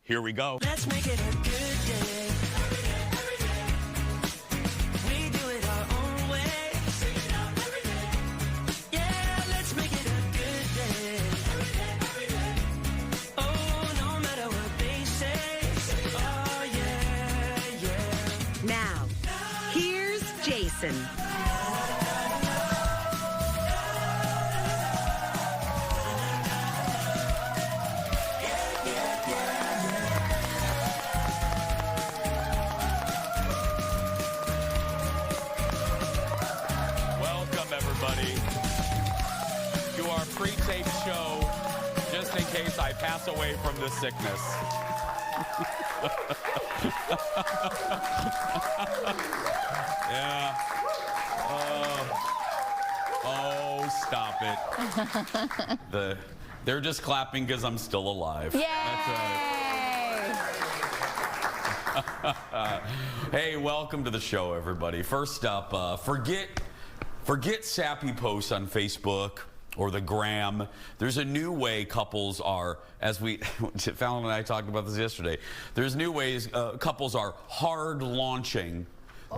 Here we go. Let's make it a good day. Every day. We do it our own way. Sing it out every day. Yeah, let's make it a good day. Every day. Oh, no matter what they say. Oh, yeah, yeah. Now, here's Jason. To our pre-tape show, just in case I pass away from this sickness. Yeah. Oh, stop it. They're just clapping because I'm still alive. Yay! That's right. Hey, welcome to the show, everybody. First up, forget sappy posts on Facebook or the gram. There's a new way couples are, Fallon and I talked about this yesterday. There's new ways couples are hard launching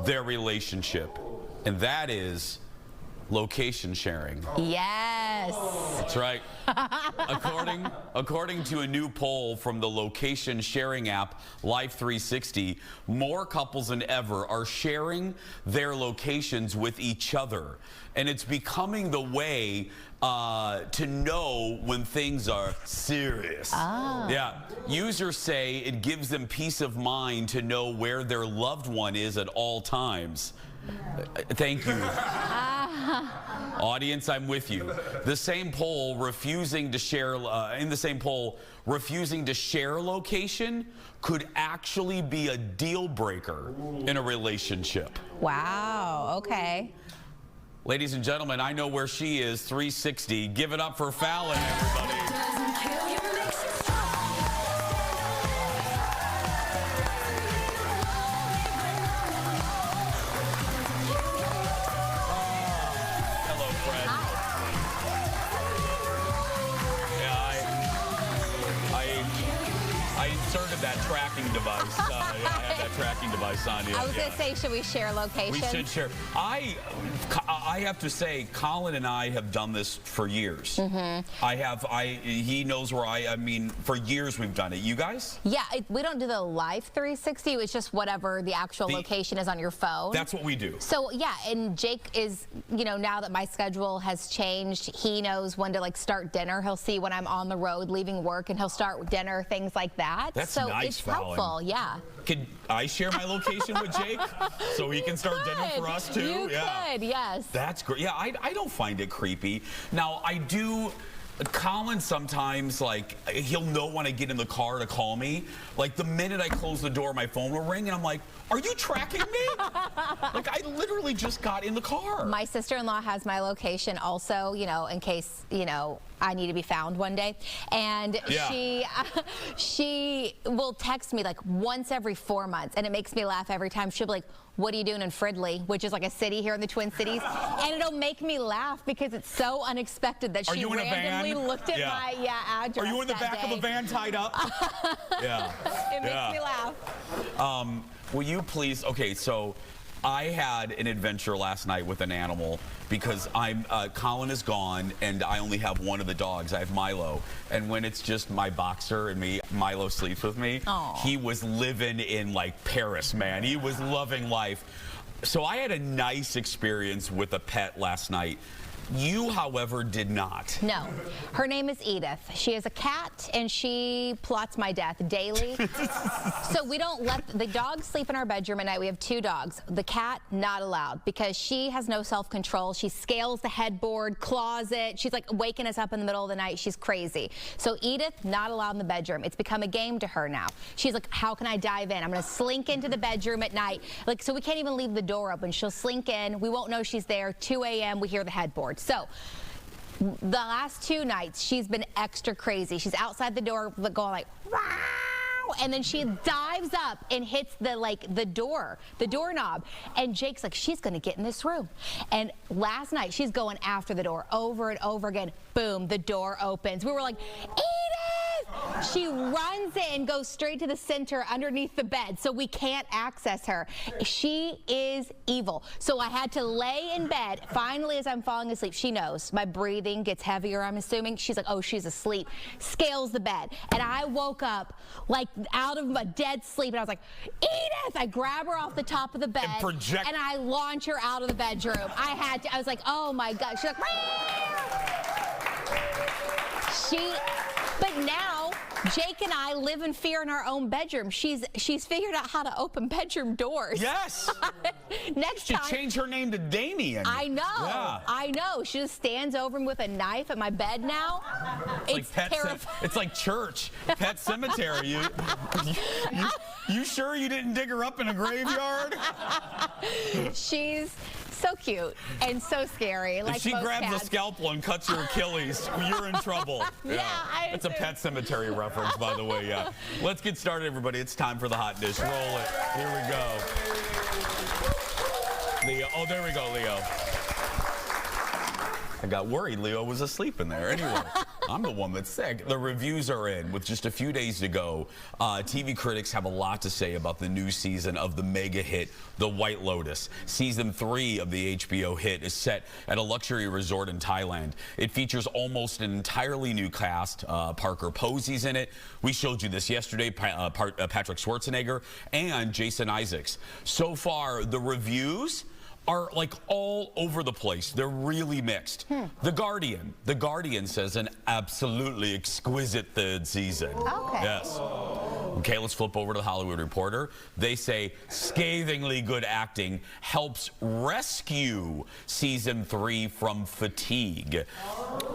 their relationship, and that is location sharing. Yes. That's right. According to a new poll from the location sharing app Life360, more couples than ever are sharing their locations with each other. And it's becoming the way to know when things are serious. Ah. Yeah. Users say it gives them peace of mind to know where their loved one is at all times. Thank you. Audience, I'm with you. The same poll refusing to share location could actually be a deal breaker in a relationship. Wow, okay. Ladies and gentlemen, I know where she is, 360. Give it up for Fallon, everybody. That tracking device. I have that tracking device on you. I was going to say, should we share location? We should share. I have to say, Colin and I have done this for years. Mm-hmm. He knows where I mean, for years we've done it. You guys? Yeah, we don't do the live 360. It's just whatever the actual location is on your phone. That's what we do. So, yeah, and Jake is, now that my schedule has changed, he knows when to, start dinner. He'll see when I'm on the road leaving work, and he'll start dinner, things like that. That's so nice, it's Fallon. helpful, yeah. Can I share my location with Jake so he can start dinner for us too? You could, yes. That's great. Yeah, I don't find it creepy. Now, I do. Colin sometimes, he'll know when I get in the car to call me. The minute I close the door, my phone will ring, and I'm like, are you tracking me? I literally just got in the car. My sister-in-law has my location also, in case, I need to be found one day. And yeah. she will text me once every 4 months, and it makes me laugh every time. She'll be like, what are you doing in Fridley, which is a city here in the Twin Cities? And it'll make me laugh because it's so unexpected that she randomly looked at my address. Are you in the back of a van tied up? Yeah. It makes me laugh. Will you please, okay, so I had an adventure last night with an animal because Colin is gone and I only have one of the dogs. I have Milo. And when it's just my boxer and me, Milo sleeps with me. Aww. He was living in Paris, man. He was loving life. So I had a nice experience with a pet last night. You, however, did not. No. Her name is Edith. She is a cat, and she plots my death daily. So we don't let the dogs sleep in our bedroom at night. We have 2 dogs. The cat, not allowed, because she has no self-control. She scales the headboard, claws it. She's waking us up in the middle of the night. She's crazy. So Edith, not allowed in the bedroom. It's become a game to her now. She's like, how can I dive in? I'm going to slink into the bedroom at night. So we can't even leave the door open. She'll slink in. We won't know she's there. 2 a.m., we hear the headboard. So the last 2 nights, she's been extra crazy. She's outside the door going wow, and then she dives up and hits the doorknob. And Jake's like, she's gonna get in this room. And last night, she's going after the door over and over again. Boom, the door opens. We were like, Edith! She runs in, goes straight to the center underneath the bed, so we can't access her. She is evil. So I had to lay in bed. Finally, as I'm falling asleep, she knows. My breathing gets heavier, I'm assuming. She's like, oh, she's asleep. Scales the bed. And I woke up like out of a dead sleep, and I was like, Edith! I grab her off the top of the bed, and I launch her out of the bedroom. I was like, oh my God. She's like, but now Jake and I live in fear in our own bedroom. She's figured out how to open bedroom doors. Yes. Next She time. changed her name to Damien. I know. Yeah. I know. She just stands over me with a knife at my bed now. It's like terrifying. It's like church, pet cemetery. You sure you didn't dig her up in a graveyard? She's so cute and so scary. Like If she most grabs cats. a scalpel and cuts your Achilles, you're in trouble. Yeah, It's a pet cemetery reference, by the way, yeah. Let's get started, everybody. It's time for the hot dish. Roll it. Here we go. Leo. Oh, there we go, Leo. I got worried Leo was asleep in there. Anyway, I'm the one that's sick. The reviews are in with just a few days to go. TV critics have a lot to say about the new season of the mega hit, The White Lotus. Season 3 of the HBO hit is set at a luxury resort in Thailand. It features almost an entirely new cast. Parker Posey's in it. We showed you this yesterday, Patrick Schwarzenegger and Jason Isaacs. So far, the reviews are like all over the place. They're really mixed. The Guardian says an absolutely exquisite third season. Okay. Yes. Okay, let's flip over to the Hollywood Reporter. They say scathingly good acting helps rescue season 3 from fatigue.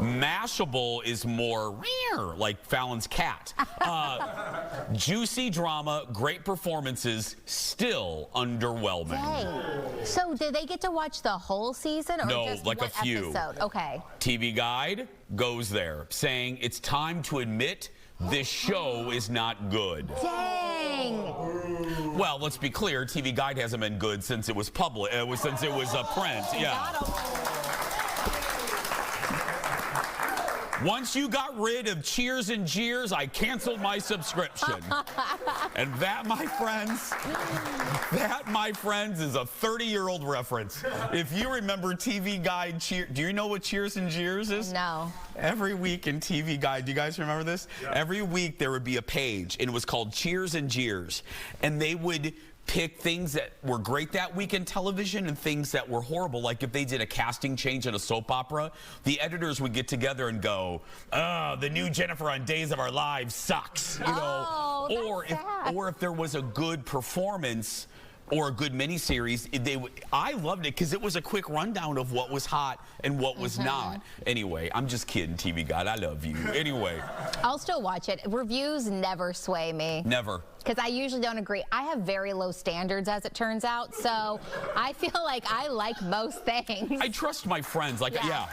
Mashable is more like Fallon's cat. Juicy drama, great performances, still underwhelming. Dang. So did they get to watch the whole season, or No, just like one a few. episode? Okay. TV Guide goes there, saying it's time to admit this show is not good. Dang. Well, let's be clear. TV Guide hasn't been good since it was public. Since it was print. Yeah. Got 'em. Once you got rid of Cheers and Jeers, I canceled my subscription. And that, my friends, is a 30-year-old reference. If you remember TV Guide, do you know what Cheers and Jeers is? No. Every week in TV Guide, do you guys remember this? Yeah. Every week there would be a page, and it was called Cheers and Jeers. And they would pick things that were great that week in television and things that were horrible. Like if they did a casting change in a soap opera, the editors would get together and go, oh, the new Jennifer on Days of Our Lives sucks. You know, or if there was a good performance or a good miniseries, I loved it because it was a quick rundown of what was hot and what was not. Anyway, I'm just kidding, TV Guide. I love you. Anyway. I'll still watch it. Reviews never sway me. Never. Because I usually don't agree. I have very low standards, as it turns out, so I feel like I like most things. I trust my friends. Yeah.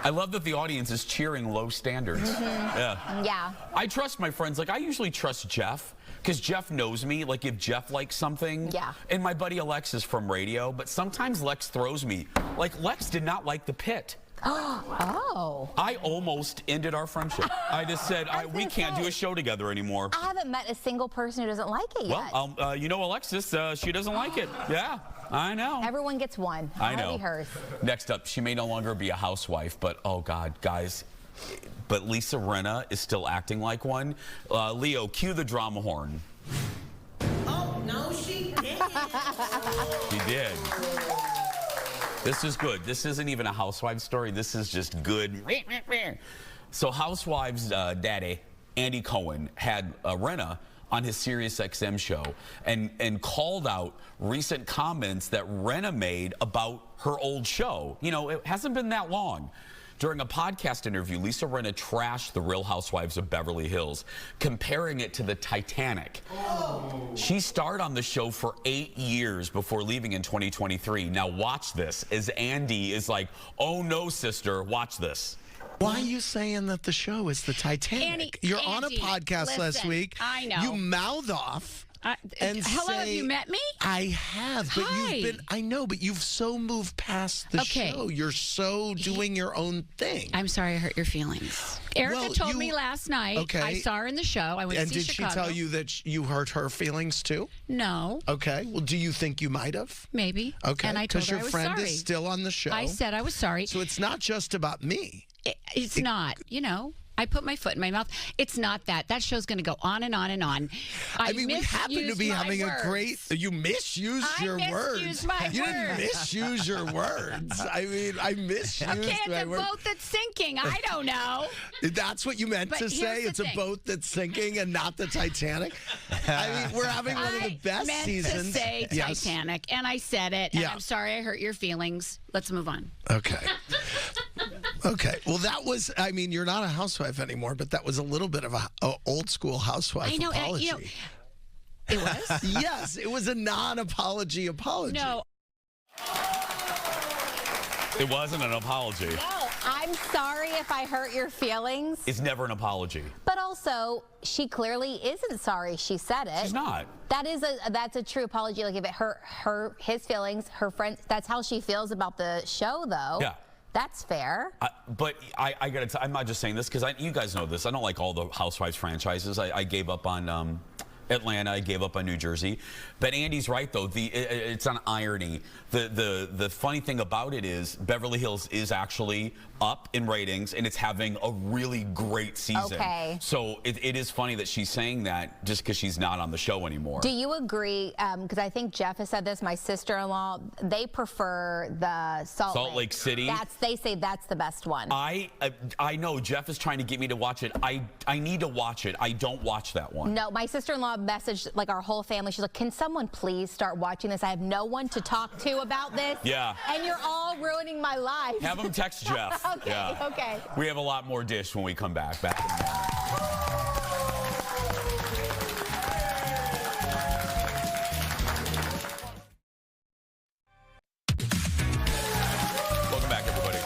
I love that the audience is cheering low standards. Yeah. Yeah. I trust my friends. Like, I usually trust Jeff. Because Jeff knows me, like if Jeff likes something, and my buddy Alexis from radio, but sometimes Lex throws me. Like Lex did not like The Pit. Oh. I almost ended our friendship. I just said, we can't do a show together anymore. I haven't met a single person who doesn't like it yet. Well, you know Alexis, she doesn't like it. Yeah, I know. Everyone gets one. I know. That'll be hers. Next up, she may no longer be a housewife, but oh God, guys. But Lisa Rinna is still acting like one. Leo, cue the drama horn. Oh, no, she didn't. She did. This is good. This isn't even a housewives story. This is just good. So Housewives daddy, Andy Cohen, had Rinna on his SiriusXM show and called out recent comments that Rinna made about her old show. You know, it hasn't been that long. During a podcast interview, Lisa Rinna trashed the Real Housewives of Beverly Hills, comparing it to the Titanic. Oh. She starred on the show for 8 years before leaving in 2023. Now watch this, as Andy is like, oh no, sister, watch this. Why are you saying that the show is the Titanic? Andy, You're on a podcast last week. I know. You mouth off and hello, say, have you met me? I have, but Hi. I know, but you've so moved past the Okay. show. You're so doing your own thing. I'm sorry I hurt your feelings. Erica Well, told me last night. Okay. I saw her in the show. I went And to see did Chicago. she tell you that you hurt her feelings too? No, Okay. Well, do you think you might have? maybe. Okay. And I told her your I was friend sorry. is still on the show. I said I was sorry. So it's not just about me. It's not, I put my foot in my mouth. It's not that. That show's going to go on and on and on. I mean, we happen to be having a great. You misused I your words. misused my You didn't words. misuse your words. I mean, I misused Okay, it's my a words. boat that's sinking. I don't know. That's what you meant But to here's say? the It's a thing. boat that's sinking and not the Titanic? I mean, we're having one of the best I meant seasons. to say Yes. Titanic, and I said it, and Yeah. I'm sorry I hurt your feelings. Let's move on. Okay. Okay. Well, that was, I mean, you're not a housewife anymore, but that was a little bit of a old school housewife I know, and, apology. it was? Yes, it was a non-apology apology. No. It wasn't an apology. No, I'm sorry if I hurt your feelings. It's never an apology. But also, she clearly isn't sorry. She said it. She's not. That's a true apology. Like if it hurt his feelings, her friends. That's how she feels about the show, though. Yeah. That's fair. But I gotta tell, I'm not just saying this because you guys know this. I don't like all the Housewives franchises. I gave up on Atlanta. I gave up on New Jersey. But Andy's right though. It's an irony. The funny thing about it is Beverly Hills is actually up in ratings and it's having a really great season. Okay. So it is funny that she's saying that just because she's not on the show anymore. Do you agree? Because I think Jeff has said this. My sister-in-law, they prefer the Salt Lake City? They say that's the best one. I know Jeff is trying to get me to watch it. I need to watch it. I don't watch that one. No, my sister-in-law messaged like our whole family. She's like, "Can someone please start watching this? I have no one to talk to about this. Yeah. And you're all ruining my life." Have him text Jeff. Okay, Yeah. okay. We have a lot more dish when we come back. Back in a minute. Welcome back, everybody.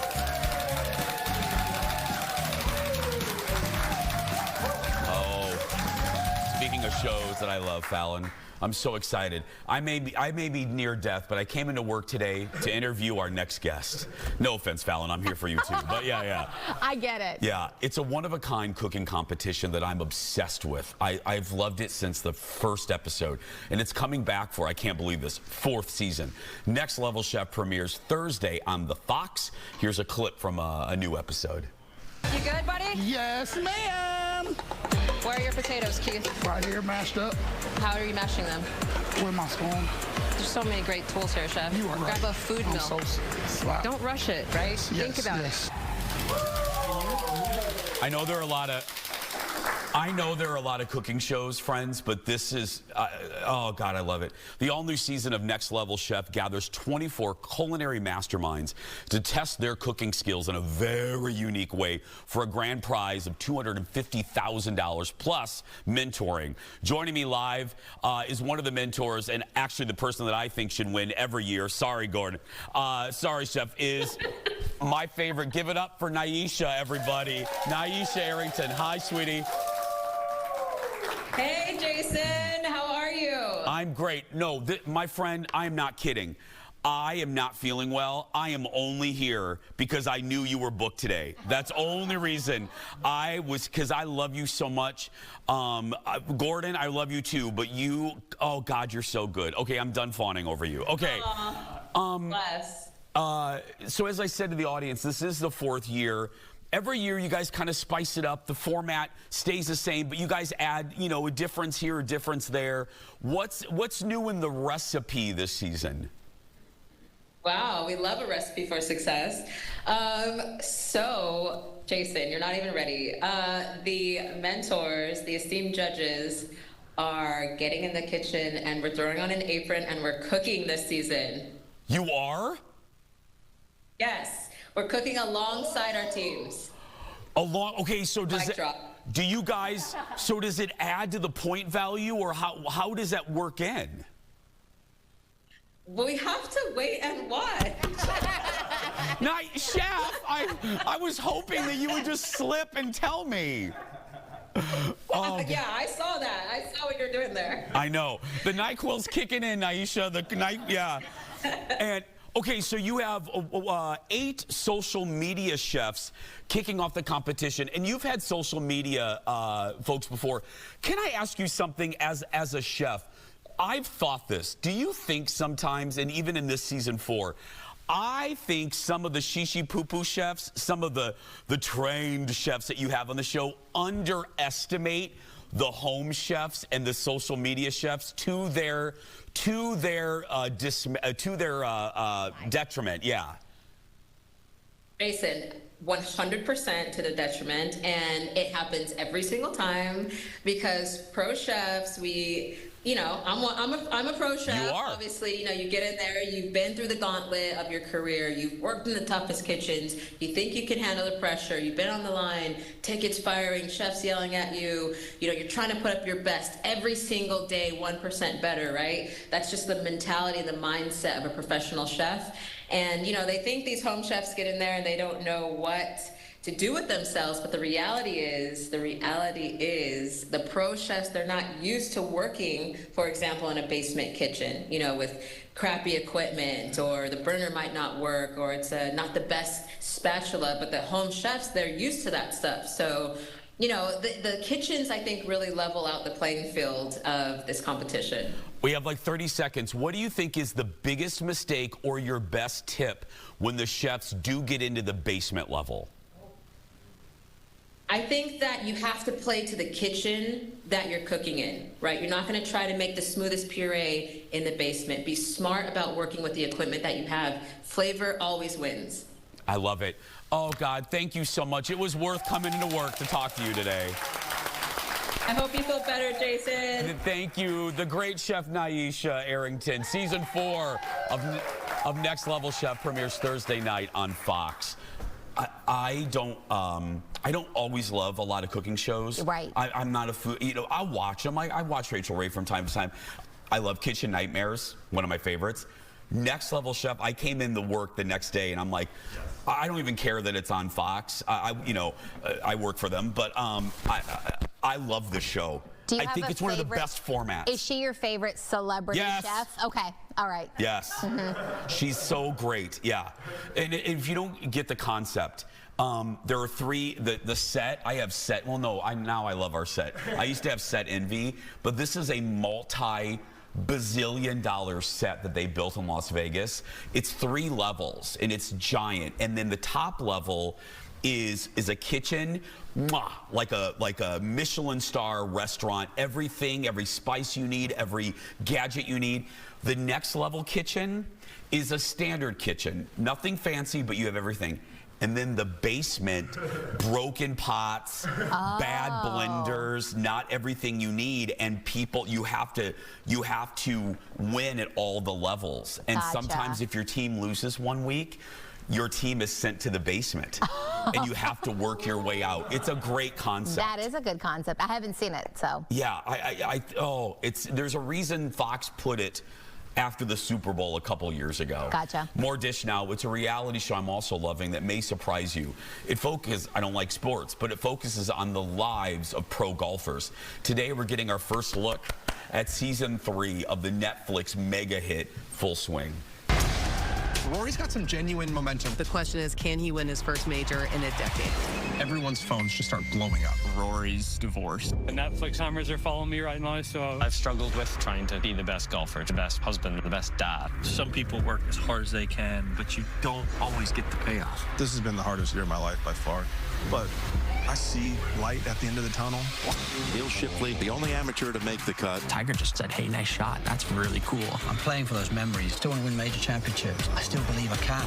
Oh, speaking of shows that I love, Fallon, I'm so excited. I may be near death, but I came into work today to interview our next guest. No offense, Fallon, I'm here for you too. But yeah. I get it. Yeah, it's a one-of-a-kind cooking competition that I'm obsessed with. I've loved it since the first episode, and it's coming back for, I can't believe this, 4th season. Next Level Chef premieres Thursday on The Fox. Here's a clip from a new episode. You good, buddy? Yes, ma'am. Where are your potatoes, Keith? Right here, mashed up How are you mashing them? with my spoon. There's so many great tools here, Chef. You are right. Grab a food I'm mill. so slap. Don't rush it, right? Think about yes. I know there are a lot of cooking shows, friends, but this is, oh God, I love it. The all-new season of Next Level Chef gathers 24 culinary masterminds to test their cooking skills in a very unique way for a grand prize of $250,000 plus mentoring. Joining me live is one of the mentors and actually the person that I think should win every year. Sorry, Gordon. Sorry, Chef, is my favorite. Give it up for Nyesha, everybody. Nyesha Arrington. Hi, sweetie. Hey, Jason. How are you? I'm great. No, my friend, I am not kidding. I am not feeling well. I am only here because I knew you were booked today. That's the only reason. Because I love you so much. Gordon, I love you too, but you, oh God, you're so good. Okay, I'm done fawning over you. Okay. Bless. So as I said to the audience, this is the 4th year. Every year you guys kind of spice it up. The format stays the same, but you guys add, a difference here, a difference there. What's new in the recipe this season? Wow, we love a recipe for success. So, Jason, you're not even ready. The mentors, the esteemed judges, are getting in the kitchen and we're throwing on an apron and we're cooking this season. You are? Yes, we're cooking alongside our teams. Okay, so does Mic drop. do you guys, so does it add to the point value or how does that work in? We have to wait and watch. Chef, I was hoping that you would just slip and tell me. Yeah, I saw that. I saw what you're doing there. I know. The NyQuil's kicking in, Nyesha. Yeah. And okay, so you have 8 social media chefs kicking off the competition, and you've had social media folks before. Can I ask you something as a chef? I've thought this. Do you think sometimes, and even in this season 4, I think some of the shishi poo-poo chefs, some of the trained chefs that you have on the show underestimate the home chefs and the social media chefs to their detriment. Yeah. Jason, 100% to the detriment, and it happens every single time because pro chefs, I'm a pro chef. You are. Obviously, you get in there, you've been through the gauntlet of your career, you've worked in the toughest kitchens, you think you can handle the pressure, you've been on the line, tickets firing, chefs yelling at you, you're trying to put up your best every single day, 1% better, right? That's just the mentality and the mindset of a professional chef. And, they think these home chefs get in there and they don't know what to do with themselves, but the reality is the pro chefs, they're not used to working, for example, in a basement kitchen, with crappy equipment, or the burner might not work, or it's not the best spatula, but the home chefs, they're used to that stuff. So, the kitchens, I think, really level out the playing field of this competition. We have like 30 seconds. What do you think is the biggest mistake or your best tip when the chefs do get into the basement level? I think that you have to play to the kitchen that you're cooking in, right? You're not going to try to make the smoothest puree in the basement. Be smart about working with the equipment that you have. Flavor always wins. I love it. Oh, God, thank you so much. It was worth coming into work to talk to you today. I hope you feel better, Jason. Thank you. The great chef Nyesha Arrington. Season 4 of Next Level Chef premieres Thursday night on Fox. I don't always love a lot of cooking shows. Right. I'm not a food, I'll watch them. I watch Rachel Ray from time to time. I love Kitchen Nightmares, one of my favorites. Next Level Chef, I came in to work the next day and I'm like, I don't even care that it's on Fox. I work for them, but I love the show. Do you I have think a it's one of the favorite- best formats. Is she your favorite celebrity Yes. chef? Okay, all right. Yes. She's so great. Yeah. And if you don't get the concept, there are 3, the set, I have set, well, no, now I love our set. I used to have set envy, but this is a multi-bazillion-dollar set that they built in Las Vegas. It's 3 levels and it's giant. And then the top level is a kitchen, like a Michelin star restaurant. Everything, every spice you need, every gadget you need. The next level kitchen is a standard kitchen. Nothing fancy, but you have everything. And then the basement, broken pots, bad blenders, not everything you need, and people, you have to win at all the levels. And Gotcha. sometimes if your team loses one week, your team is sent to the basement and you have to work your way out. It's a great concept. That is a good concept. I haven't seen it, so. Yeah, there's a reason Fox put it after the Super Bowl a couple years ago. Gotcha. More Dish Now. It's a reality show I'm also loving that may surprise you. It focuses, I don't like sports, but it focuses on the lives of pro golfers. Today we're getting our first look at season 3 of the Netflix mega hit Full Swing. Rory's got some genuine momentum. The question is, can he win his first major in a decade? Everyone's phones just start blowing up. Rory's divorced. The Netflix hammers are following me right now, so I've struggled with trying to be the best golfer, the best husband, the best dad. Some people work as hard as they can, but you don't always get the payoff. This has been the hardest year of my life by far, but I see light at the end of the tunnel. Neil Shipley, the only amateur to make the cut. Tiger just said, hey, nice shot. That's really cool. I'm playing for those memories. Still want to win major championships. I still believe I can.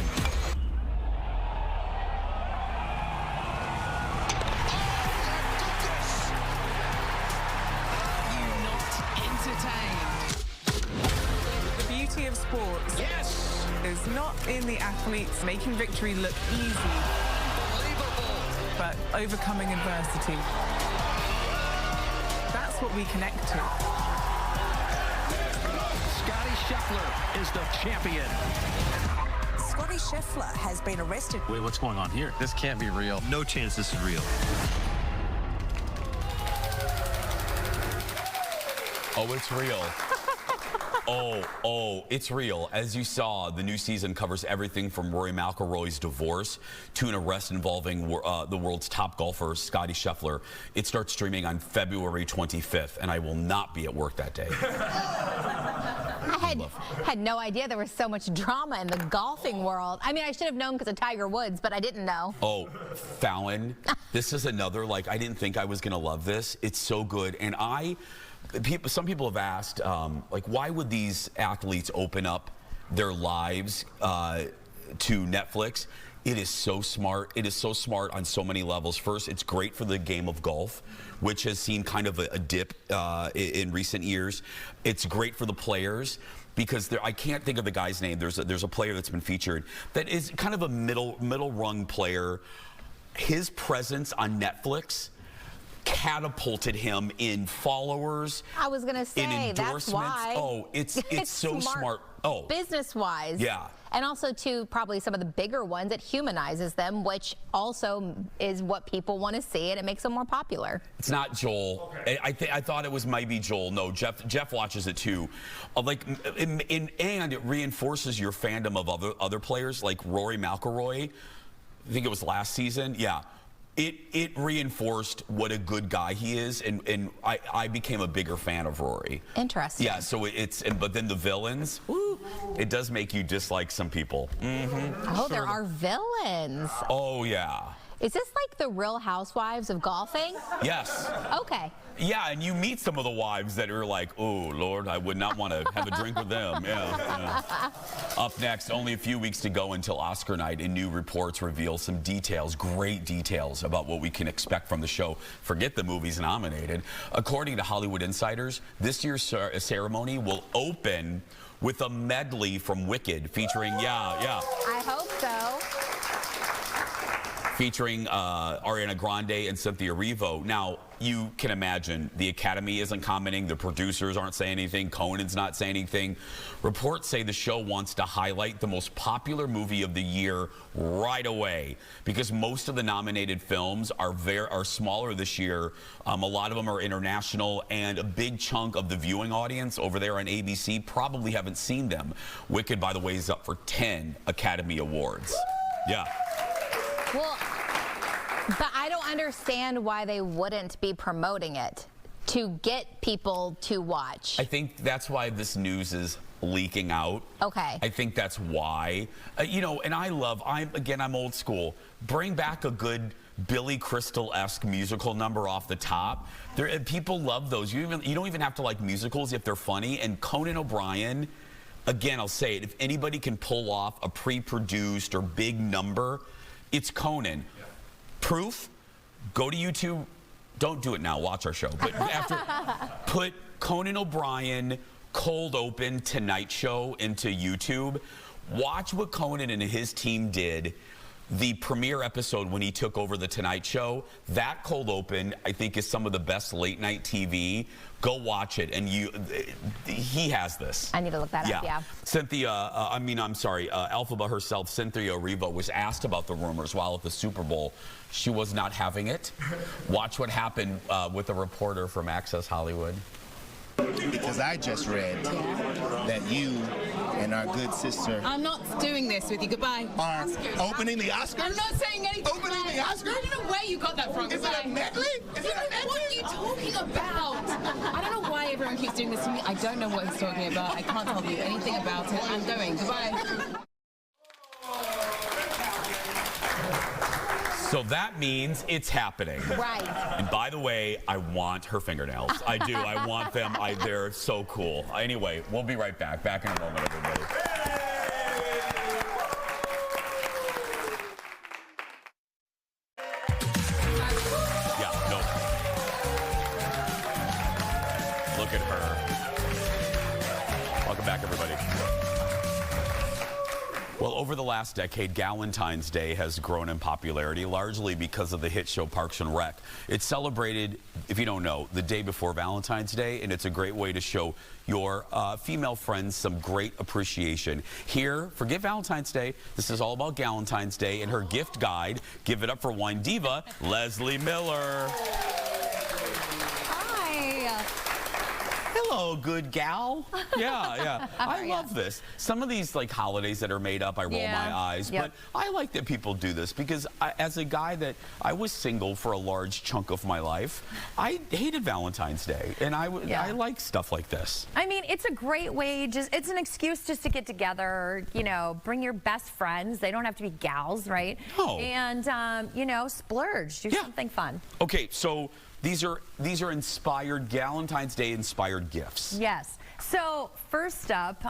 You're not entertained. The beauty of sports is not in the athletes making victory look easy, but overcoming adversity. That's what we connect to. Scotty Scheffler is the champion. Scotty Scheffler has been arrested. Wait, what's going on here? This can't be real. No chance this is real. Oh, it's real. Oh, it's real. As you saw, the new season covers everything from Rory McIlroy's divorce to an arrest involving the world's top golfer, Scottie Scheffler. It starts streaming on February 25th, and I will not be at work that day. I had no idea there was so much drama in the golfing world. I mean, I should have known because of Tiger Woods, but I didn't know. Oh, Fallon, this is another, like, I didn't think I was going to love this. It's so good. And some people have asked, like, why would these athletes open up their lives to Netflix? It is so smart. It is so smart on so many levels. First, it's great for the game of golf, which has seen kind of a dip in recent years. It's great for the players because I can't think of the guy's name. There's a player that's been featured that is kind of a middle rung player. His presence on Netflix catapulted him in followers. I was gonna say, in endorsements. that's why. Oh, it's so smart. Oh, business-wise. Yeah. And also, too, probably some of the bigger ones, it humanizes them, which also is what people want to see, and it makes them more popular. It's not Joel. Okay. I thought it was maybe Joel. No, Jeff watches it too. And it reinforces your fandom of other players like Rory McIlroy. I think it was last season. Yeah. It reinforced what a good guy he is, and I became a bigger fan of Rory. Interesting. Yeah, so but then the villains, woo, it does make you dislike some people. Mm-hmm. Oh, there are villains. Oh, yeah. Is this like the Real Housewives of golfing? Yes. Okay. Yeah, and you meet some of the wives that are like, oh, Lord, I would not want to have a drink with them. Yeah. Up next, only a few weeks to go until Oscar night, and new reports reveal some details, great details about what we can expect from the show. Forget the movies nominated. According to Hollywood insiders, this year's ceremony will open with a medley from Wicked featuring, I hope so. Featuring Ariana Grande and Cynthia Erivo. Now, you can imagine the Academy isn't commenting, the producers aren't saying anything, Conan's not saying anything. Reports say the show wants to highlight the most popular movie of the year right away because most of the nominated films are smaller this year. A lot of them are international, and a big chunk of the viewing audience over there on ABC probably haven't seen them. Wicked, by the way, is up for 10 Academy Awards. Yeah. Well, but I don't understand why they wouldn't be promoting it to get people to watch. I think that's why this news is leaking out. Okay. I think that's why. And I'm old school. Bring back a good Billy Crystal-esque musical number off the top. People love those. You don't even have to like musicals if they're funny. And Conan O'Brien, again, I'll say it, if anybody can pull off a pre-produced or big number, it's Conan. Yeah. Proof? Go to YouTube. Don't do it now. Watch our show. But put Conan O'Brien cold open Tonight Show into YouTube. Watch what Conan and his team did. The premiere episode when he took over the Tonight Show, that cold open, I think, is some of the best late night TV. Go watch it, and he has this. I need to look that up, yeah. Alphaba herself, Cynthia Erivo, was asked about the rumors while at the Super Bowl. She was not having it. Watch what happened with a reporter from Access Hollywood. Because I just read that you and our good sister... I'm not doing this with you. Goodbye. ...are opening the Oscars? I'm not saying anything. Opening the Oscars? I don't know where you got that from. Is it a medley? What are you talking about? I don't know why everyone keeps doing this to me. I don't know what he's talking about. I can't tell you anything about it. I'm going. Goodbye. So that means it's happening. Right. And by the way, I want her fingernails. I do. I want them. They're so cool. Anyway, we'll be right back. Back in a moment, everybody. Yeah, no. Look at her. Welcome back, everybody. Well, over the last decade, Galentine's Day has grown in popularity, largely because of the hit show Parks and Rec. It's celebrated, if you don't know, the day before Valentine's Day, and it's a great way to show your female friends some great appreciation. Here, forget Valentine's Day, this is all about Galentine's Day and her gift guide. Give it up for wine diva, Leslee Miller. Hi. Hello, good gal. Yeah. I love this. Some of these like holidays that are made up, I roll my eyes. Yep. But I like that people do this because as a guy that I was single for a large chunk of my life, I hated Valentine's Day, and I like stuff like this. I mean, it's a great way. It's an excuse just to get together. You know, bring your best friends. They don't have to be gals, right? No. And you know, splurge. Do something fun. Okay, so these are inspired Galentine's Day inspired gifts. Yes. So first up,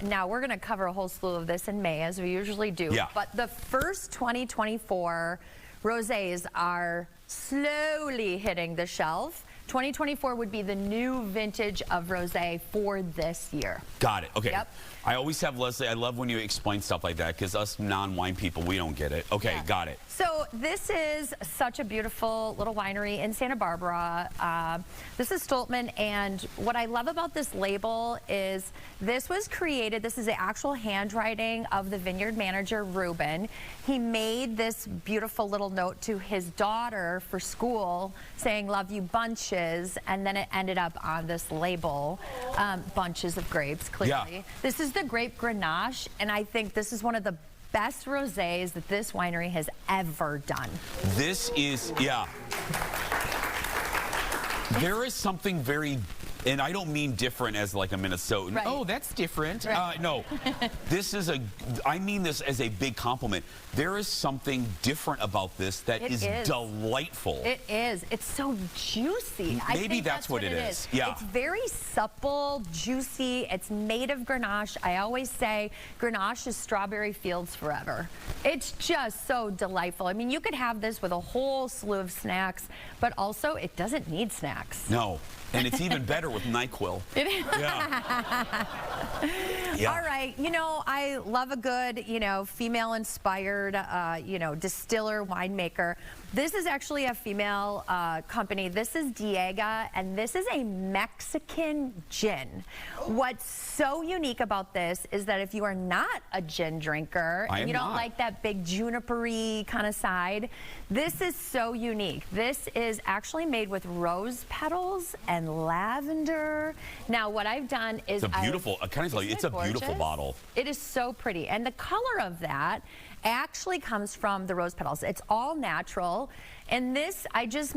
now we're going to cover a whole slew of this in May, as we usually do. Yeah. But the first 2024 rosés are slowly hitting the shelf. 2024 would be the new vintage of rosé for this year. Got it. Okay. Yep. I always have Leslie. I love when you explain stuff like that because us non-wine people, we don't get it. Okay, got it. So this is such a beautiful little winery in Santa Barbara. This is Stoltman, and what I love about this label is this was created, this is the actual handwriting of the vineyard manager, Ruben. He made this beautiful little note to his daughter for school saying, "Love you bunches," and then it ended up on this label, bunches of grapes, clearly. Yeah. This is the grape Grenache, and I think this is one of the best rosés that this winery has ever done. This is, there is something very, and I don't mean different as like a Minnesotan. Right. Oh, that's different. Right. No, I mean this as a big compliment. There is something different about this that is delightful. It is. It's so juicy. I Maybe think that's what it is. Yeah. It's very supple, juicy. It's made of Grenache. I always say Grenache is strawberry fields forever. It's just so delightful. I mean, you could have this with a whole slew of snacks, but also it doesn't need snacks. No. And it's even better with NyQuil. It is. Yeah. All right. You know, I love a good, female-inspired, distiller, winemaker. This is actually a female company. This is Diega, and this is a Mexican gin. What's so unique about this is that if you are not a gin drinker and you don't like that big juniper-y kind of side, this is so unique. This is actually made with rose petals and lavender. Now, what I've done is it's a beautiful, can I tell you, it's a beautiful bottle. It is so pretty. And the color of that actually comes from the rose petals. It's all natural. And this, I just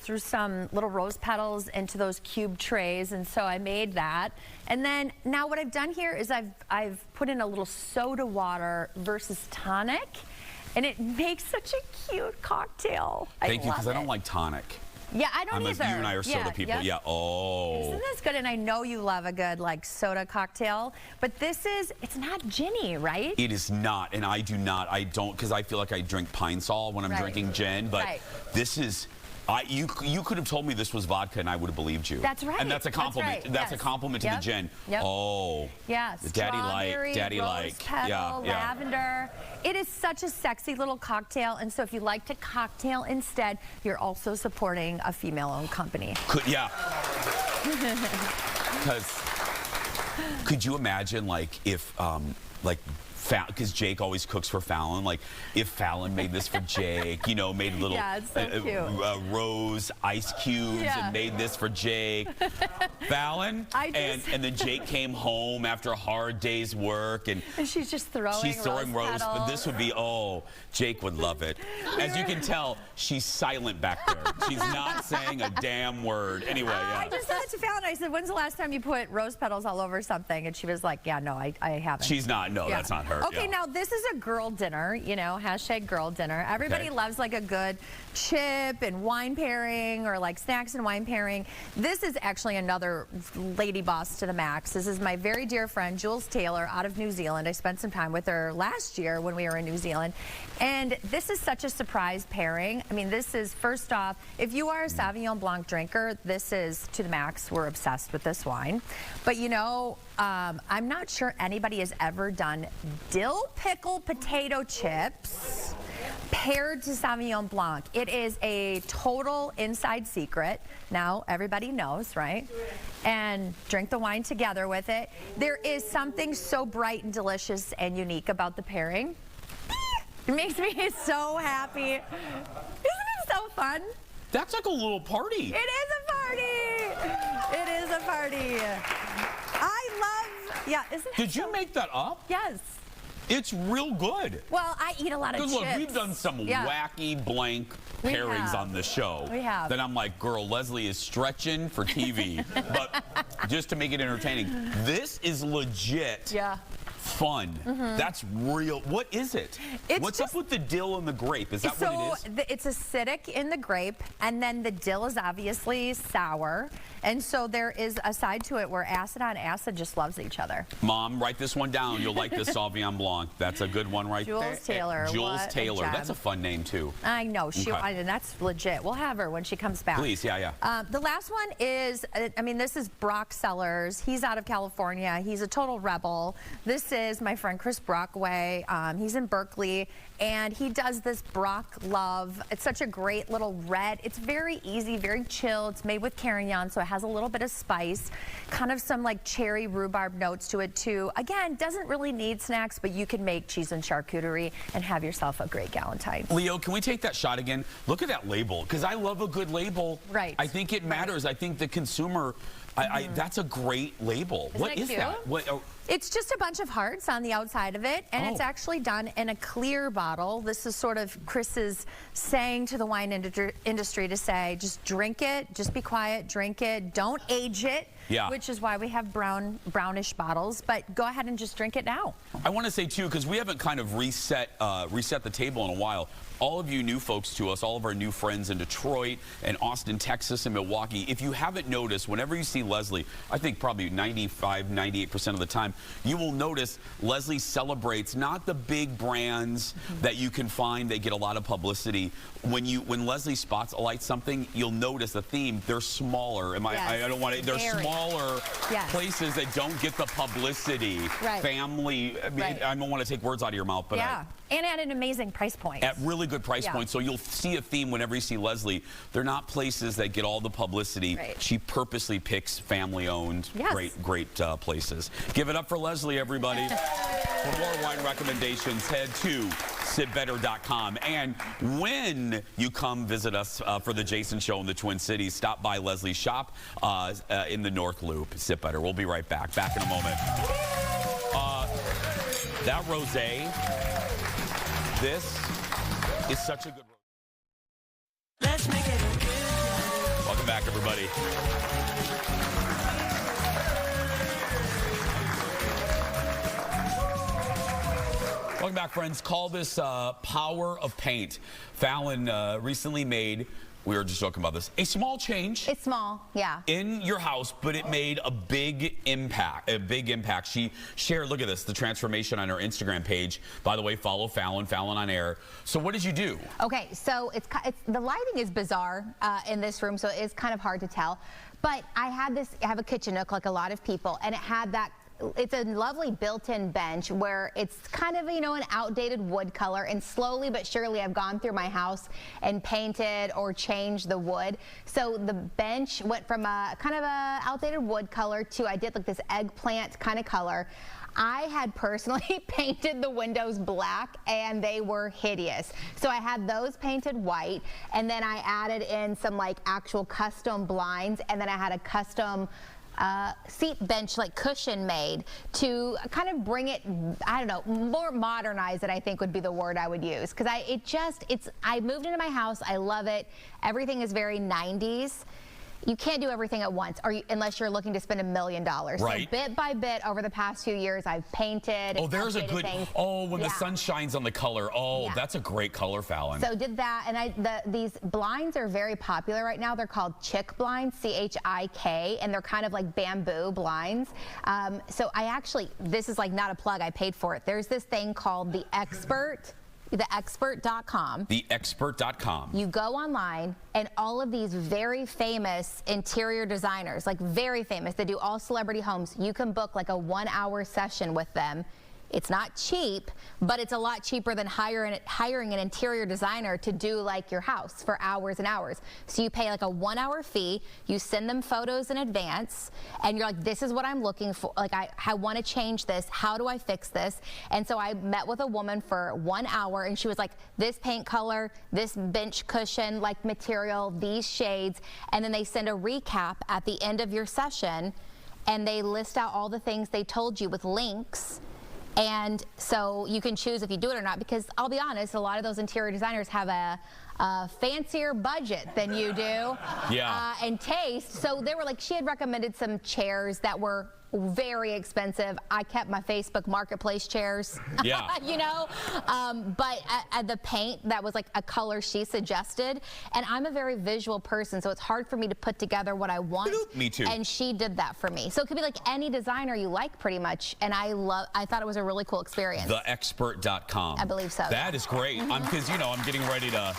threw some little rose petals into those cube trays, and so I made that. And then now what I've done here is I've put in a little soda water versus tonic, and it makes such a cute cocktail. Thank you, because I don't like tonic. Yeah, I don't either. You and I are soda people. Yep. Yeah. Oh. Isn't this good? And I know you love a good soda cocktail, but it's not ginny, right? It is not, and I don't, because I feel like I drink Pine Sol when I'm drinking gin, but this is, you could have told me this was vodka and I would have believed you. That's right. And that's a compliment. That's a compliment to the gin. Yep. Oh. Yeah. The daddy like. Petal, lavender. It is such a sexy little cocktail, and so if you like to cocktail instead, you're also supporting a female-owned company. Because could you imagine if because Jake always cooks for Fallon. Like, if Fallon made this for Jake, made a little it's so cute. rose ice cubes and made this for Jake. Fallon, and then Jake came home after a hard day's work, and she's just throwing rose. But this would be, Jake would love it. As you can tell, she's silent back there. She's not saying a damn word. Anyway, I just said it to Fallon. I said, "When's the last time you put rose petals all over something?" And she was like, "Yeah, no, I haven't." She's not. No, that's not her. Okay, now this is a girl dinner, hashtag girl dinner. Everybody loves a good chip and wine pairing, or snacks and wine pairing. This is actually another lady boss to the max. This is my very dear friend, Jules Taylor, out of New Zealand. I spent some time with her last year when we were in New Zealand. And this is such a surprise pairing. I mean, this is, first off, if you are a Sauvignon Blanc drinker, this is to the max. We're obsessed with this wine. But I'm not sure anybody has ever done dill pickle potato chips paired to Sauvignon Blanc. It is a total inside secret. Now everybody knows, right? And drink the wine together with it. There is something so bright and delicious and unique about the pairing. It makes me so happy. Isn't it so fun? That's like a little party. It is a party. It is a party. Isn't it? Did you make that up? Yes. It's real good. Well, I eat a lot of chips. Look, we've done some wacky blank pairings on the show. We have. Then I'm like, girl, Leslie is stretching for TV, but just to make it entertaining. This is legit. Yeah. Fun. That's real. What is it? What's up with the dill and the grape? Is that what it is? It's acidic in the grape, and then the dill is obviously sour. And so there is a side to it where acid on acid just loves each other. Mom, write this one down. You'll like this Sauvignon Blanc. That's a good one right there. Jules Taylor. Jules Taylor. That's a fun name, too. I know. And that's legit. We'll have her when she comes back. Please, yeah. The last one is, this is Brock Sellers. He's out of California. He's a total rebel. This is my friend Chris Brockway. He's in Berkeley, and he does this Brock Love. It's such a great little red. It's very easy, very chill. It's made with Carignan, so it has a little bit of spice, kind of some like cherry rhubarb notes to it too. Again, doesn't really need snacks, but you can make cheese and charcuterie and have yourself a great Galentine. Leo, can we take that shot again? Look at that label, because I love a good label. Right. I think it matters. I think the consumer, that's a great label. What is that? It's just a bunch of hearts on the outside of it, and it's actually done in a clear bottle. This is sort of Chris's saying to the wine industry to say, just drink it, just be quiet, drink it, don't age it. Yeah. Which is why we have brownish bottles, but go ahead and just drink it now. I want to say too, because we haven't kind of reset the table in a while. All of you new folks to us, all of our new friends in Detroit and Austin, Texas, and Milwaukee, if you haven't noticed, whenever you see Leslie, I think probably 95, 98% of the time, you will notice Leslie celebrates not the big brands that you can find that get a lot of publicity. When Leslie spotlights something, you'll notice a theme. They're smaller. I don't want to. They're smaller places that don't get the publicity. Right. Family. I don't want to take words out of your mouth, but and at an amazing price point. At really good price points. So you'll see a theme whenever you see Leslie. They're not places that get all the publicity. Right. She purposely picks family-owned, great places. Give it up for Leslie, everybody. For more wine recommendations, head to sipbetter.com. And when you come visit us for the Jason Show in the Twin Cities, stop by Leslie's shop in the North Loop. Sip Better. We'll be right back. Back in a moment. That rosé, this is such a good rosé. Let's make it a good. Welcome back, everybody. Welcome back, friends. Call this power of paint. Fallon recently made, we were just talking about this, a small change. It's small, yeah. In your house, but it made a big impact. She shared, look at this, the transformation on her Instagram page. By the way, follow Fallon on Air. So what did you do? Okay, so it's the lighting is bizarre in this room, so it's kind of hard to tell. But I have a kitchen nook like a lot of people, and it had that. It's a lovely built-in bench where it's kind of, an outdated wood color, and slowly but surely I've gone through my house and painted or changed the wood. So the bench went from a kind of a outdated wood color to I did like this eggplant kind of color. I had personally painted the windows black, and they were hideous. So I had those painted white, and then I added in some like actual custom blinds, and then I had a custom seat bench like cushion made to kind of bring it, I don't know, more modernize it, I think would be the word I would use. Because I moved into my house, I love it. Everything is very 90s. You can't do everything at once, unless you're looking to spend $1 million. Right. So bit by bit over the past few years, I've painted. Oh, there's a good. Things. When the sun shines on the color. Oh, that's a great color, Fallon. So did that, and these blinds are very popular right now. They're called chick blinds, C-H-I-K, and they're kind of like bamboo blinds. So this is like not a plug. I paid for it. There's this thing called The Expert. TheExpert.com. TheExpert.com. You go online, and all of these very famous interior designers, like very famous, they do all celebrity homes. You can book like a 1-hour session with them. It's not cheap, but it's a lot cheaper than hiring an interior designer to do like your house for hours and hours. So you pay like a 1-hour fee, you send them photos in advance, and you're like, this is what I'm looking for. Like, I want to change this. How do I fix this? And so I met with a woman for 1 hour, and she was like, this paint color, this bench cushion, like material, these shades, and then they send a recap at the end of your session, and they list out all the things they told you with links. And so you can choose if you do it or not, because I'll be honest, a lot of those interior designers have a fancier budget than you do. Yeah. And taste. So they were like, she had recommended some chairs that were very expensive. I kept my Facebook Marketplace chairs. Yeah. You know, but the paint, that was like a color she suggested. And I'm a very visual person, so it's hard for me to put together what I want. Me too. And she did that for me. So it could be like any designer you like, pretty much. And I thought it was a really cool experience. TheExpert.com. I believe so. That is great. Because, you know, I'm getting ready to...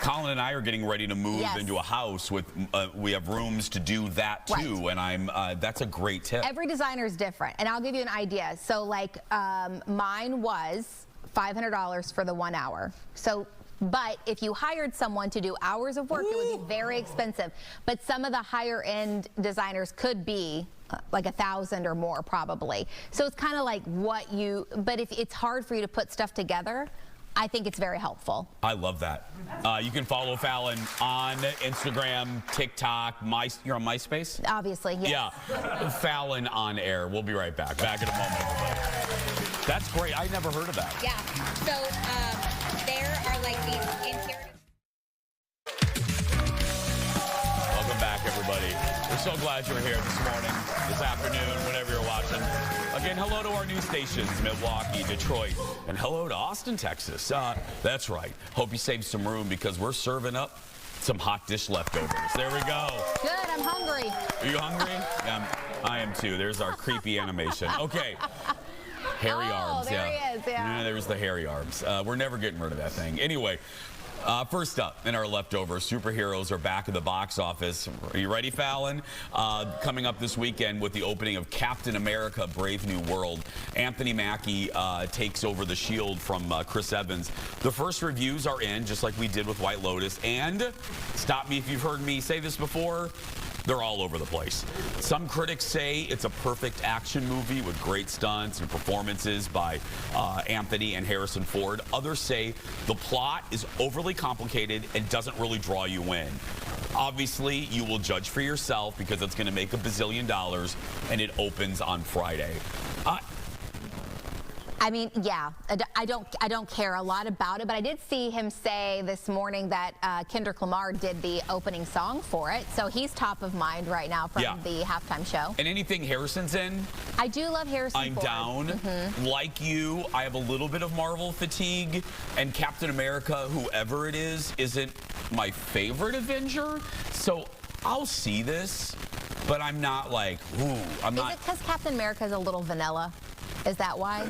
Colin and I are getting ready to move into a house with, we have rooms to do that too, and that's a great tip. Every designer is different, and I'll give you an idea. So like mine was $500 for the 1 hour. So, but if you hired someone to do hours of work, it would be very expensive. But some of the higher end designers could be like $1,000 or more probably. So it's kind of like what you, but if it's hard for you to put stuff together, I think it's very helpful. I love that. You can follow Fallon on Instagram, TikTok, you're on MySpace? Obviously, yes. Yeah, Fallon on air. We'll be right back. Back in a moment, everybody. That's great. I never heard of that. Yeah, so there are like these interior... Welcome back, everybody. We're so glad you're here this morning, this afternoon, whenever you're watching. Again, hello to our new stations, Milwaukee, Detroit, and hello to Austin, Texas. That's right. Hope you saved some room because we're serving up some hot dish leftovers. There we go. Good, I'm hungry. Are you hungry? I am too. There's our creepy animation. Okay. Hairy arms. There he is, yeah. There's the hairy arms. We're never getting rid of that thing. Anyway. First up in our leftovers, superheroes are back at the box office. Are you ready, Fallon? Coming up this weekend with the opening of Captain America: Brave New World. Anthony Mackie takes over the shield from Chris Evans. The first reviews are in, just like we did with White Lotus. And, stop me if you've heard me say this before, they're all over the place. Some critics say it's a perfect action movie with great stunts and performances by Anthony and Harrison Ford. Others say the plot is overly complicated and doesn't really draw you in. Obviously, you will judge for yourself because it's going to make $1 bazillion and it opens on Friday. I mean, yeah, I don't care a lot about it, but I did see him say this morning that Kendrick Lamar did the opening song for it, so he's top of mind right now from the halftime show. And anything Harrison's in? I do love Harrison I'm Ford. down. Like you, I have a little bit of Marvel fatigue, and Captain America, whoever it is, isn't my favorite Avenger, so I'll see this, but I'm not like, ooh, I'm not. Is it because Captain America is a little vanilla? Is that why?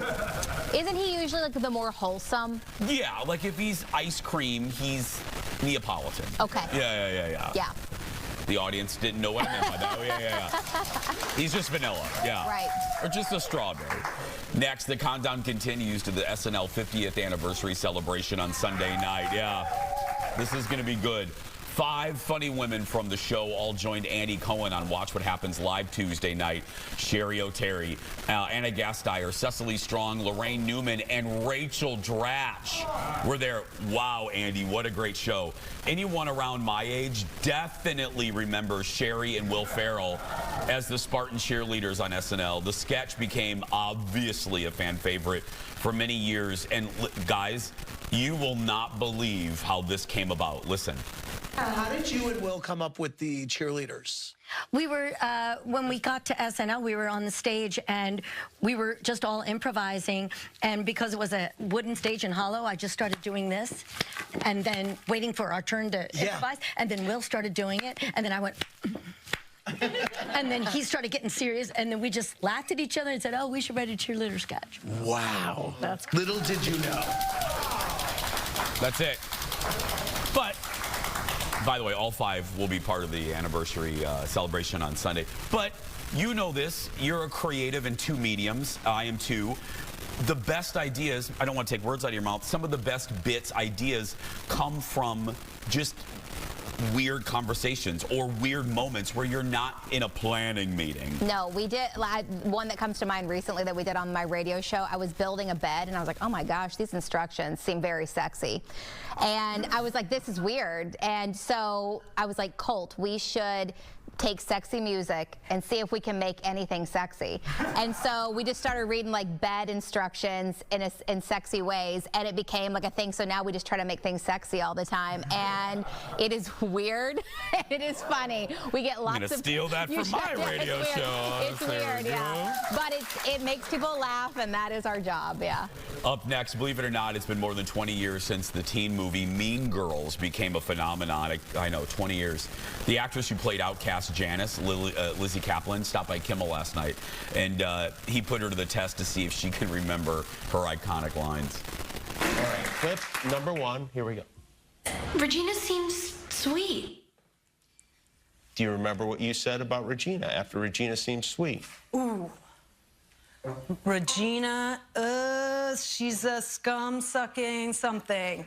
Isn't he usually like the more wholesome? Yeah, like if he's ice cream, he's Neapolitan. Okay. Yeah. The audience didn't know what I meant by that. Oh, yeah. He's just vanilla. Yeah. Right. Or just a strawberry. Next, the countdown continues to the SNL 50th anniversary celebration on Sunday night. Yeah. This is going to be good. 5 funny women from the show all joined Andy Cohen on Watch What Happens Live Tuesday night. Sherry O'Terry, Anna Gasteyer, Cecily Strong, Lorraine Newman, and Rachel Dratch were there. Wow, Andy, what a great show. Anyone around my age definitely remembers Sherry and Will Ferrell as the Spartan cheerleaders on SNL. The sketch became obviously a fan favorite for many years. And guys, you will not believe how this came about. Listen. How did you and Will come up with the cheerleaders? We were, when we got to SNL, we were on the stage and we were just all improvising. And because it was a wooden stage in hollow, I just started doing this and then waiting for our turn to improvise. And then Will started doing it. And then I went, and then he started getting serious. And then we just laughed at each other and said, oh, we should write a cheerleader sketch. Wow. That's cool. Little did you know. That's it. But By the way, all 5 will be part of the anniversary celebration on Sunday. But you know this. You're a creative in 2 mediums. I am too. The best ideas, I don't want to take words out of your mouth, some of the best bits, ideas come from just weird conversations or weird moments where you're not in a planning meeting. No, we did. One that comes to mind recently that we did on my radio show, I was building a bed and I was like, oh my gosh, these instructions seem very sexy. And I was like, this is weird. And so I was like, Colt, we should take sexy music and see if we can make anything sexy. And so we just started reading like bed instructions in sexy ways, and it became like a thing. So now we just try to make things sexy all the time, and it is weird. It is funny. We get lots of. I'm gonna steal that from my radio show. It's weird, yeah. But it makes people laugh, and that is our job, yeah. Up next, believe it or not, it's been more than 20 years since the teen movie Mean Girls became a phenomenon. I know, 20 years. The actress who played Outcast Janice, Lizzie Kaplan, stopped by Kimmel last night, and he put her to the test to see if she could remember her iconic lines. All right, clip number 1. Here we go. Regina seems sweet. Do you remember what you said about Regina after Regina seems sweet? Ooh. Regina, she's a scum-sucking something.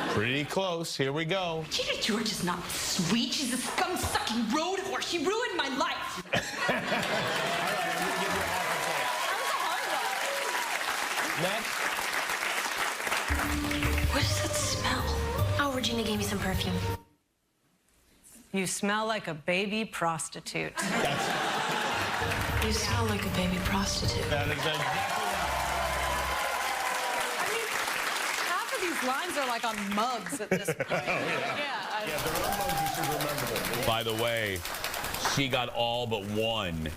Pretty close. Here we go. Regina George is not sweet. She's a scum-sucking road horse. She ruined my life. All right, I'm going to give you a half a point. Next. What does that smell? Oh, Regina gave me some perfume. You smell like a baby prostitute. You smell like a baby prostitute. That is exactly Half of these lines are like on mugs at this point. Yeah, there are mugs you should remember them. By the way, she got all but one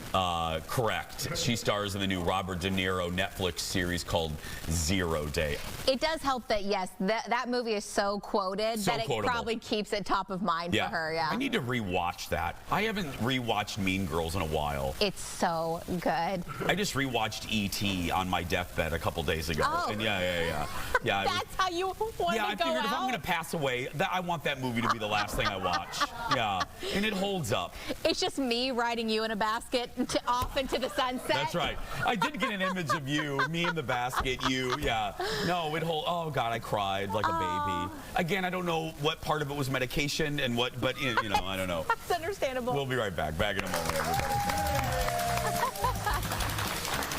correct. She stars in the new Robert De Niro Netflix series called 0 Day. It does help that, yes, that movie is so quoted that it quotable. probably keeps it top of mind for her, yeah. I need to rewatch that. I haven't rewatched Mean Girls in a while. It's so good. I just rewatched E.T. on my deathbed a couple days ago. Oh. And yeah. That's how you want to go I figured out? if I'm going to pass away, I want that movie to be the last thing I watch. Yeah, and it holds up. It's just me riding you in a basket off into the sunset. That's right. I did get an image of you, me in the basket, you, yeah. No, it holds, oh God, I cried like a baby. Again, I don't know what part of it was medication and what, but you know, I don't know. That's understandable. We'll be right back. Back in a moment, everybody.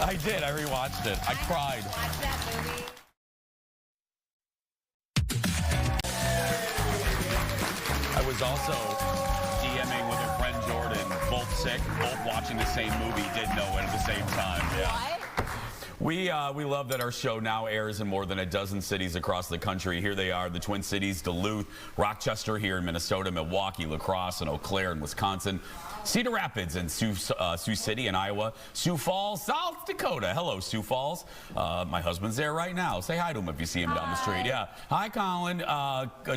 I did, I rewatched it. I cried. Watch that movie. I was also DMing with a friend Jordan, both sick, both watching the same movie, didn't know it at the same time. Yeah. We love that our show now airs in more than a dozen cities across the country. Here they are, the Twin Cities, Duluth, Rochester here in Minnesota, Milwaukee, La Crosse, and Eau Claire in Wisconsin, Cedar Rapids and Sioux City in Iowa, Sioux Falls, South Dakota. Hello, Sioux Falls. My husband's there right now. Say hi to him if you see him down the street. Yeah. Hi, Colin.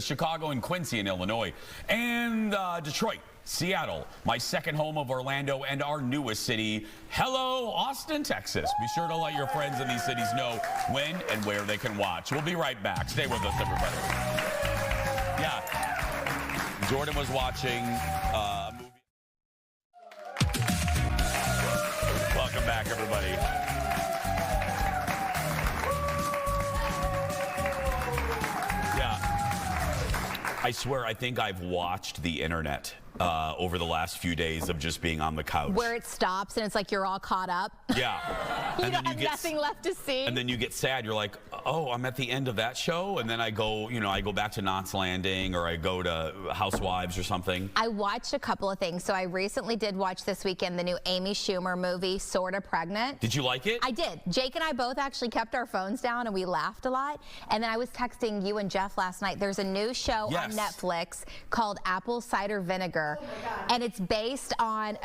Chicago and Quincy in Illinois. And Detroit. Seattle, my second home of Orlando, and our newest city, hello, Austin, Texas. Be sure to let your friends in these cities know when and where they can watch. We'll be right back. Stay with us, everybody. Yeah. Jordan was watching a movie. Welcome back, everybody. Yeah. I swear, I think I've watched the internet over the last few days of just being on the couch. Where it stops and it's like you're all caught up. Yeah. You don't have nothing left to see. And then you get sad. You're like, oh, I'm at the end of that show. And then I go, I go back to Knots Landing or I go to Housewives or something. I watched a couple of things. So I recently did watch this weekend the new Amy Schumer movie, Sorta Pregnant. Did you like it? I did. Jake and I both actually kept our phones down and we laughed a lot. And then I was texting you and Jeff last night. There's a new show on Netflix called Apple Cider Vinegar. And it's based on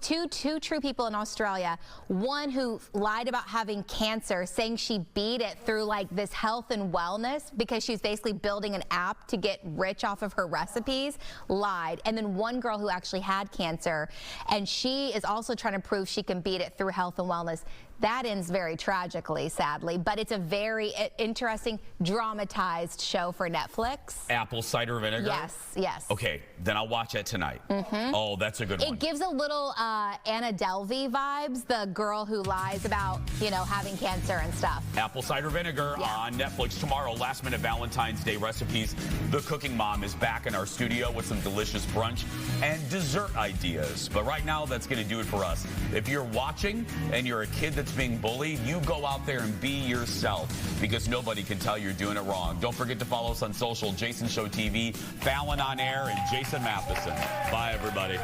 two true people in Australia. One who lied about having cancer, saying she beat it through like this health and wellness because she's basically building an app to get rich off of her recipes, lied. And then one girl who actually had cancer, and she is also trying to prove she can beat it through health and wellness. That ends very tragically, sadly, but it's a very interesting, dramatized show for Netflix. Apple cider vinegar? Yes, yes. Okay, then I'll watch it tonight. Oh, that's a good one. It gives a little Anna Delvey vibes, the girl who lies about, having cancer and stuff. Apple cider vinegar on Netflix tomorrow. Last minute Valentine's Day recipes. The Cooking Mom is back in our studio with some delicious brunch and dessert ideas. But right now, that's going to do it for us. If you're watching and you're a kid that's being bullied, you go out there and be yourself, because nobody can tell you're doing it wrong. Don't forget to follow us on social, Jason Show TV, Fallon on Air, and Jason Matheson. Bye, everybody.